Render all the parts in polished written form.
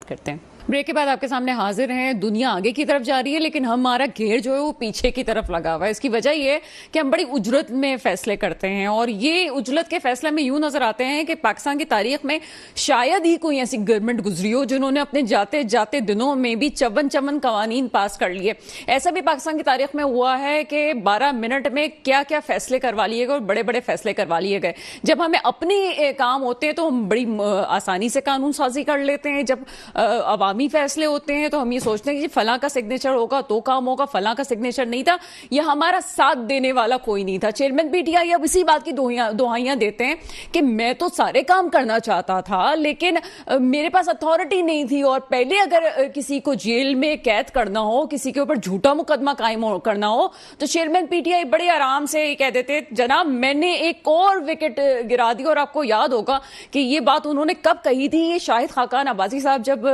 بات کرتے ہیں. بریک کے بعد آپ کے سامنے حاضر ہیں. دنیا آگے کی طرف جا رہی ہے لیکن ہمارا گھیر جو ہے وہ پیچھے کی طرف لگا ہوا ہے. اس کی وجہ یہ ہے کہ ہم بڑی اجرت میں فیصلے کرتے ہیں اور یہ اجرت کے فیصلے میں یوں نظر آتے ہیں کہ پاکستان کی تاریخ میں شاید ہی کوئی ایسی گورنمنٹ گزری ہو جنہوں نے اپنے جاتے جاتے دنوں میں بھی چون قوانین پاس کر لیے. ایسا بھی پاکستان کی تاریخ میں ہوا ہے کہ 12 منٹ میں کیا کیا فیصلے کروا لیے گئے اور بڑے بڑے فیصلے کروا لیے گئے. جب ہمیں اپنے کام ہوتے ہیں تو ہم بڑی آسانی سے قانون سازی کر لیتے ہیں. جب عوامی فیصلے ہوتے ہیں تو ہم یہ سوچتے ہیں کہ فلاں کا سگنیچر ہوگا تو کام ہوگا, فلاں کا سگنیچر نہیں تھا یا ہمارا ساتھ دینے والا کوئی نہیں تھا. چیئرمین پی ٹی آئی اب اسی بات کی دہائیاں دیتے ہیں کہ میں تو سارے کام کرنا چاہتا تھا لیکن میرے پاس اتھارٹی نہیں تھی. اور پہلے اگر کسی کو جیل میں قید کرنا ہو, کسی کے اوپر جھوٹا مقدمہ قائم کرنا ہو تو چیئرمین پی ٹی آئی بڑے آرام سے کہہ دیتے جناب میں نے ایک اور وکٹ گرا دی. اور آپ کو یاد ہوگا کہ یہ بات انہوں نے کب کہی تھی. یہ شاہد خاقان عباسی صاحب جب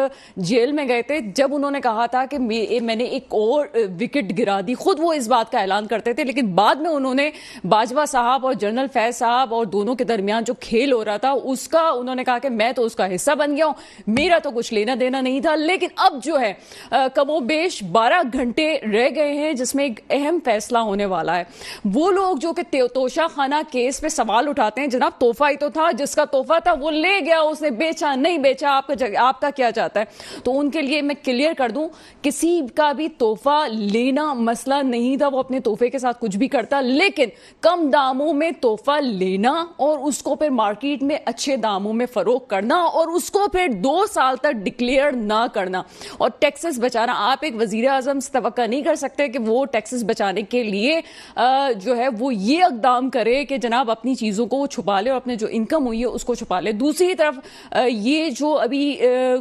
جیل میں گئے تھے, جب انہوں نے کہا تھا کہ میں نے ایک اور وکٹ گرا دی, خود وہ اس بات کا اعلان کرتے تھے لیکن بعد میں انہوں نے باجوہ صاحب اور جنرل فیض صاحب اور دونوں کے درمیان جو کھیل ہو رہا تھا اس کا انہوں نے کہا کہ میں تو اس کا حصہ بن گیا ہوں, میرا تو کچھ لینا دینا نہیں تھا. لیکن اب جو ہے کم و بیش 12 گھنٹے رہ گئے ہیں جس میں ایک اہم فیصلہ ہونے والا ہے. وہ لوگ جو کہ توشہ خانہ کیس پہ سوال اٹھاتے ہیں جناب تحفہ ہی تو تھا, جس کا تحفہ تھا وہ لے گیا, اس نے بیچا نہیں بیچا, آپ کا کیا چاہتا ہے. تو ان کے لیے میں کلیئر کر دوں, کسی کا بھی تحفہ لینا مسئلہ نہیں تھا, وہ اپنے تحفے کے ساتھ کچھ بھی کرتا, لیکن کم داموں میں تحفہ لینا اور اس کو پھر مارکیٹ میں اچھے داموں میں فروخت کرنا اور اس کو پھر 2 سال تک ڈکلیئر نہ کرنا اور ٹیکسز بچانا. آپ ایک وزیر اعظم سے توقع نہیں کر سکتے کہ وہ ٹیکسز بچانے کے لیے جو ہے وہ یہ اقدام کرے کہ جناب اپنی چیزوں کو وہ چھپا لے اور اپنے جو انکم ہوئی ہے اس کو چھپا لے. دوسری طرف یہ جو ابھی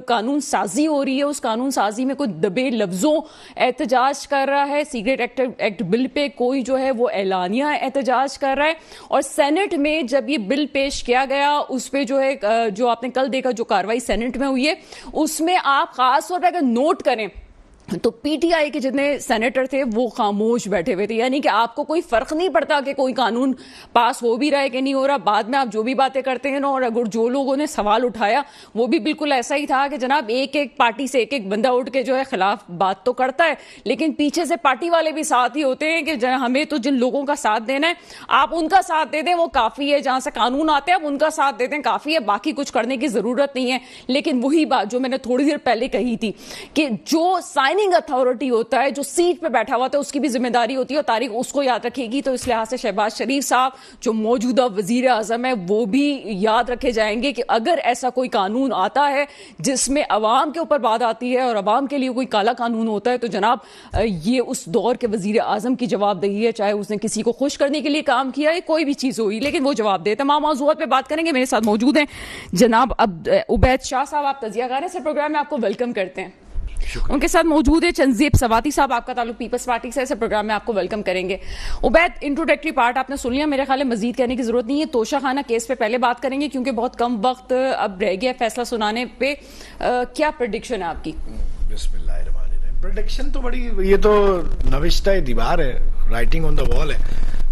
قانون سازی ہو رہی ہے اس قانون سازی میں کوئی دبے لفظوں احتجاج کر رہا ہے. سیکریٹ ایکٹ بل پہ کوئی جو ہے وہ اعلانیہ احتجاج کر رہا ہے اور سینٹ میں جب یہ بل پیش کیا گیا اس پہ جو ہے جو آپ نے کل دیکھا جو کاروائی سینٹ میں ہوئی ہے اس میں آپ خاص طور پہ اگر نوٹ کریں تو پی ٹی آئی کے جتنے سینیٹر تھے وہ خاموش بیٹھے ہوئے تھے. یعنی کہ آپ کو کوئی فرق نہیں پڑتا کہ کوئی قانون پاس ہو بھی رہا ہے کہ نہیں ہو رہا. بعد میں آپ جو بھی باتیں کرتے ہیں نا, اور اگر جو لوگوں نے سوال اٹھایا وہ بھی بالکل ایسا ہی تھا کہ جناب ایک پارٹی سے ایک بندہ اٹھ کے جو ہے خلاف بات تو کرتا ہے لیکن پیچھے سے پارٹی والے بھی ساتھ ہی ہوتے ہیں کہ ہمیں تو جن لوگوں کا ساتھ دینا ہے آپ ان کا ساتھ دے دیں وہ کافی ہے. جہاں سے قانون آتے ہیں آپ ان کا ساتھ دے دیں کافی ہے, باقی کچھ کرنے کی ضرورت نہیں ہے. لیکن وہی بات جو میں نے تھوڑی دیر پہلے کہی تھی کہ جو سائننگ اتھارٹی ہوتا ہے, جو سیٹ پہ بیٹھا ہوا تھا, اس کی بھی ذمہ داری ہوتی ہے اور تاریخ اس کو یاد رکھے گی. تو اس لحاظ سے شہباز شریف صاحب جو موجودہ وزیر اعظم ہے وہ بھی یاد رکھے جائیں گے کہ اگر ایسا کوئی قانون آتا ہے جس میں عوام کے اوپر بات آتی ہے اور عوام کے لیے کوئی کالا قانون ہوتا ہے تو جناب یہ اس دور کے وزیر اعظم کی جواب دہی ہے, چاہے اس نے کسی کو خوش کرنے کے لیے کام کیا ہے کوئی بھی چیز ہوئی, لیکن وہ جواب دے. تمام موضوعات پہ بات کریں گے. میرے ساتھ موجود ہیں جناب عبید شاہ صاحب, آپ تجزیہ کار ہیں, اس پروگرام میں آپ کو ویلکم کرتے ہیں. ان کے ساتھ موجود ہے چنزیب سواتی صاحب, آپ کا تعلق پیپلز پارٹی سے, ایسے پروگرام میں آپ کو ویلکم کریں گے. عبید, انٹروڈکٹری پارٹ آپ نے سن لیا, میرے خیال ہے مزید کہنے کی ضرورت نہیں ہے. توشہ خانہ کیس پہ پہلے بات کریں گے کیونکہ بہت کم وقت اب رہ گیا فیصلہ سنانے پہ. کیا پریڈکشن ہے آپ کی؟ بسم اللہ الرحمن الرحیم. پریڈکشن تو بڑی, یہ تو نوشتہ دیوار ہے, رائٹنگ آن دا وال ہے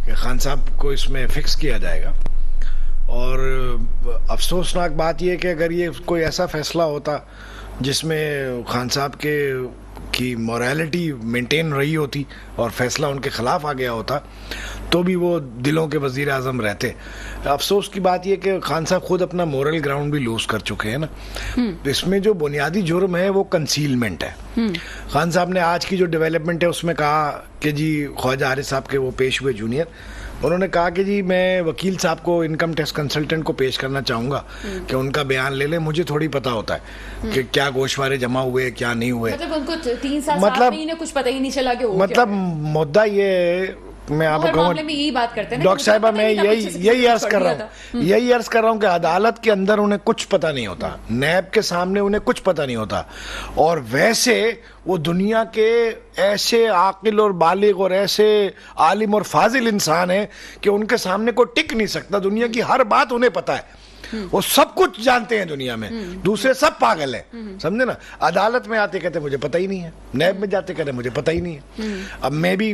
کہ خان صاحب کو اس میں فکس کیا جائے گا. اور افسوسناک بات یہ کہ اگر یہ کوئی ایسا فیصلہ ہوتا جس میں خان صاحب کی موریلٹی مینٹین رہی ہوتی اور فیصلہ ان کے خلاف آ گیا ہوتا تو بھی وہ دلوں کے وزیر اعظم رہتے. افسوس کی بات یہ کہ خان صاحب خود اپنا مورل گراؤنڈ بھی لوز کر چکے ہیں نا. اس میں جو بنیادی جرم ہے وہ کنسیلمنٹ ہے. خان صاحب نے آج کی جو ڈیولپمنٹ ہے اس میں کہا کہ جی خواجہ عارف صاحب کے وہ پیش ہوئے جونیئر, انہوں نے کہا کہ جی میں وکیل صاحب کو انکم ٹیکس کنسلٹنٹ کو پیش کرنا چاہوں گا کہ ان کا بیان لے لیں, مجھے تھوڑی پتا ہوتا ہے کہ کیا گوشوارے جمع ہوئے کیا نہیں ہوئے. مطلب ان کو 3 سال 7 مہینے کچھ پتہ ہی نہیں چلا کہ مطلب مدعا یہ, میں آپ کو ڈاکٹر صاحبہ میں یہی عرض کر رہا ہوں کہ عدالت کے اندر انہیں کچھ پتا نہیں ہوتا, نیب کے سامنے انہیں کچھ پتا نہیں ہوتا, اور ویسے وہ دنیا کے ایسے عاقل اور بالغ اور ایسے عالم اور فاضل انسان ہیں کہ ان کے سامنے کوئی ٹک نہیں سکتا. دنیا کی ہر بات انہیں پتا ہے, وہ سب کچھ جانتے ہیں دنیا میں, دوسرے سب پاگل ہیں, سمجھے نا. عدالت میں آتے کہتے مجھے پتہ ہی نہیں ہے, نیب میں جاتے کہتے مجھے پتہ ہی نہیں ہے. اب میں بھی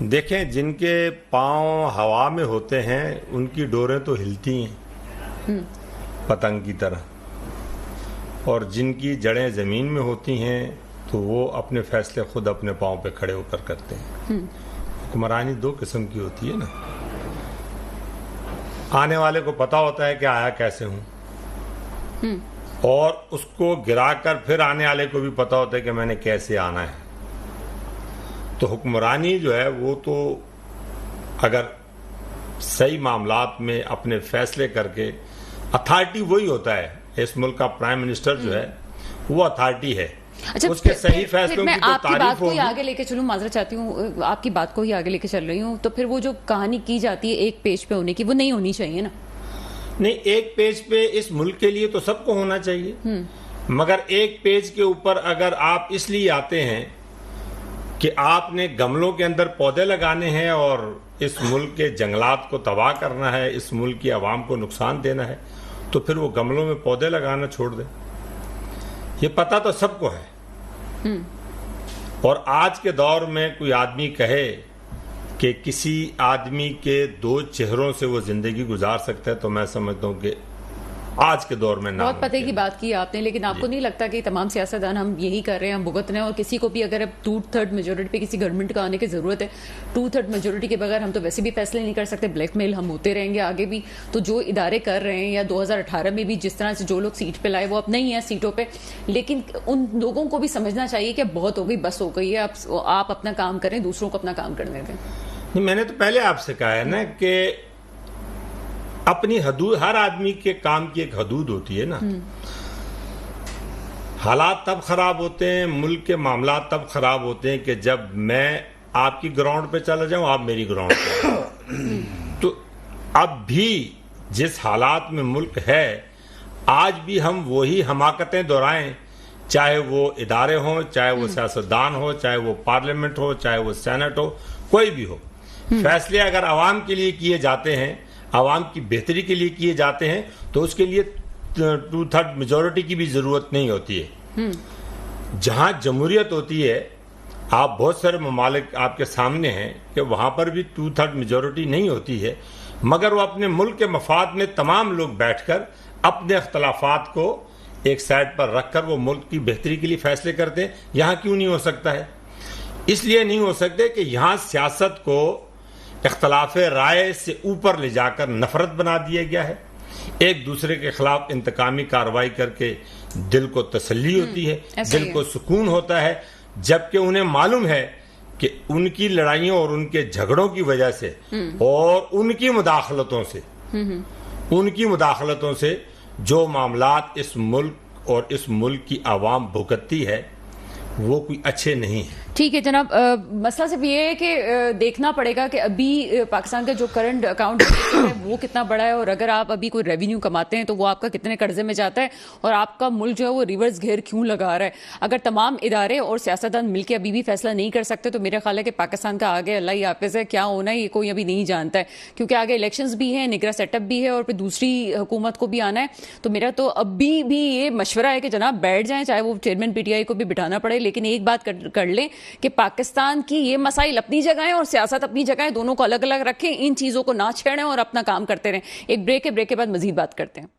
دیکھیں جن کے پاؤں ہوا میں ہوتے ہیں ان کی ڈوریں تو ہلتی ہیں پتنگ کی طرح، اور جن کی جڑیں زمین میں ہوتی ہیں تو وہ اپنے فیصلے خود اپنے پاؤں پہ کھڑے ہو کر کرتے ہیں۔ حکمرانی دو قسم کی ہوتی ہے نا، آنے والے کو پتا ہوتا ہے کہ آیا کیسے ہوں، اور اس کو گرا کر پھر آنے والے کو بھی پتا ہوتا ہے کہ میں نے کیسے آنا ہے۔ تو حکمرانی جو ہے وہ تو اگر صحیح معاملات میں اپنے فیصلے کر کے، اتھارٹی وہی ہوتا ہے، اس ملک کا پرائم منسٹر جو ہے وہ اتھارٹی ہے، اس کے صحیح فیصلوں کی تو تعریف ہوگی۔ میں آپ کی بات کو ہی آگے لے کے چلوں، معذرت چاہتی ہوں، آپ کی بات کو ہی آگے لے کے چل رہی ہوں، تو پھر وہ جو کہانی کی جاتی ہے ایک پیج پہ ہونے کی، وہ نہیں ہونی چاہیے نا؟ نہیں، ایک پیج پہ اس ملک کے لیے تو سب کو ہونا چاہیے، مگر ایک پیج کے اوپر اگر آپ اس لیے آتے ہیں کہ آپ نے گملوں کے اندر پودے لگانے ہیں اور اس ملک کے جنگلات کو تباہ کرنا ہے، اس ملک کی عوام کو نقصان دینا ہے، تو پھر وہ گملوں میں پودے لگانا چھوڑ دیں۔ یہ پتہ تو سب کو ہے، اور آج کے دور میں کوئی آدمی کہے کہ کسی آدمی کے دو چہروں سے وہ زندگی گزار سکتا ہے تو میں سمجھتا ہوں کہ آج کے دور میں بہت پتے کی بات کی آپ نے، لیکن آپ کو نہیں لگتا کہ تمام سیاستدان ہم یہی کر رہے ہیں، ہم بھگت رہے ہیں، اور کسی کو بھی اگر اب 2/3 میجورٹی پہ کسی گورنمنٹ کا آنے کی ضرورت ہے، 2/3 میجورٹی کے بغیر ہم تو ویسے بھی فیصلے نہیں کر سکتے، بلیک میل ہم ہوتے رہیں گے آگے بھی۔ تو جو ادارے کر رہے ہیں، یا 2018 میں بھی جس طرح سے جو لوگ سیٹ پہ لائے وہ اب نہیں ہیں سیٹوں پہ، لیکن ان لوگوں کو بھی سمجھنا چاہیے کہ بہت ہو گئی، بس ہو گئی ہے، اب آپ اپنا کام کریں، دوسروں کو اپنا کام کرنے دیں۔ میں نے تو پہلے آپ سے کہا ہے نا کہ اپنی حدود، ہر آدمی کے کام کی ایک حدود ہوتی ہے نا۔ حالات تب خراب ہوتے ہیں، ملک کے معاملات تب خراب ہوتے ہیں کہ جب میں آپ کی گراؤنڈ پہ چلا جاؤں، آپ میری گراؤنڈ پہ۔ تو اب بھی جس حالات میں ملک ہے، آج بھی ہم وہی حماقتیں دہرائیں، چاہے وہ ادارے ہوں، چاہے وہ سیاستدان ہو، چاہے وہ پارلیمنٹ ہو، چاہے وہ سینٹ ہو، کوئی بھی ہو، فیصلے اگر عوام کے لیے کیے جاتے ہیں، عوام کی بہتری کے لیے کیے جاتے ہیں، تو اس کے لیے 2/3 میجورٹی کی بھی ضرورت نہیں ہوتی ہے۔ جہاں جمہوریت ہوتی ہے، آپ بہت سارے ممالک آپ کے سامنے ہیں کہ وہاں پر بھی 2/3 میجورٹی نہیں ہوتی ہے، مگر وہ اپنے ملک کے مفاد میں تمام لوگ بیٹھ کر اپنے اختلافات کو ایک سائڈ پر رکھ کر وہ ملک کی بہتری کے لیے فیصلے کرتے ہیں۔ یہاں کیوں نہیں ہو سکتا ہے؟ اس لیے نہیں ہو سکتے کہ یہاں سیاست کو اختلاف رائے سے اوپر لے جا کر نفرت بنا دیا گیا ہے، ایک دوسرے کے خلاف انتقامی کارروائی کر کے دل کو تسلی ہوتی ہے، دل کو سکون ہوتا ہے، جبکہ انہیں معلوم ہے کہ ان کی لڑائیوں اور ان کے جھگڑوں کی وجہ سے اور ان کی مداخلتوں سے جو معاملات اس ملک اور اس ملک کی عوام بھگتتی ہے وہ کوئی اچھے نہیں ہیں۔ ٹھیک ہے جناب، مسئلہ صرف یہ ہے کہ دیکھنا پڑے گا کہ ابھی پاکستان کا جو کرنٹ اکاؤنٹ ہے وہ کتنا بڑا ہے، اور اگر آپ ابھی کوئی ریونیو کماتے ہیں تو وہ آپ کا کتنے قرضے میں جاتا ہے، اور آپ کا ملک جو ہے وہ ریورس گھیر کیوں لگا رہا ہے۔ اگر تمام ادارے اور سیاستدان مل کے ابھی بھی فیصلہ نہیں کر سکتے تو میرا خیال ہے کہ پاکستان کا آگے اللہ ہی حافظ ہے، کیا ہونا ہے یہ کوئی ابھی نہیں جانتا ہے، کیونکہ آگے الیکشنز بھی ہیں، نگراں سیٹ اپ بھی ہے، اور پھر دوسری حکومت کو بھی آنا ہے۔ تو میرا تو ابھی بھی یہ مشورہ ہے کہ جناب بیٹھ جائیں، چاہے وہ چیئرمین پی ٹی آئی کو بھی بٹھانا پڑے، لیکن ایک بات کر لیں کہ پاکستان کی یہ مسائل اپنی جگہ ہیں اور سیاست اپنی جگہ ہے، دونوں کو الگ الگ رکھیں، ان چیزوں کو نہ چھیڑیں اور اپنا کام کرتے رہیں۔ ایک بریک ہے، بریک کے بعد مزید بات کرتے ہیں۔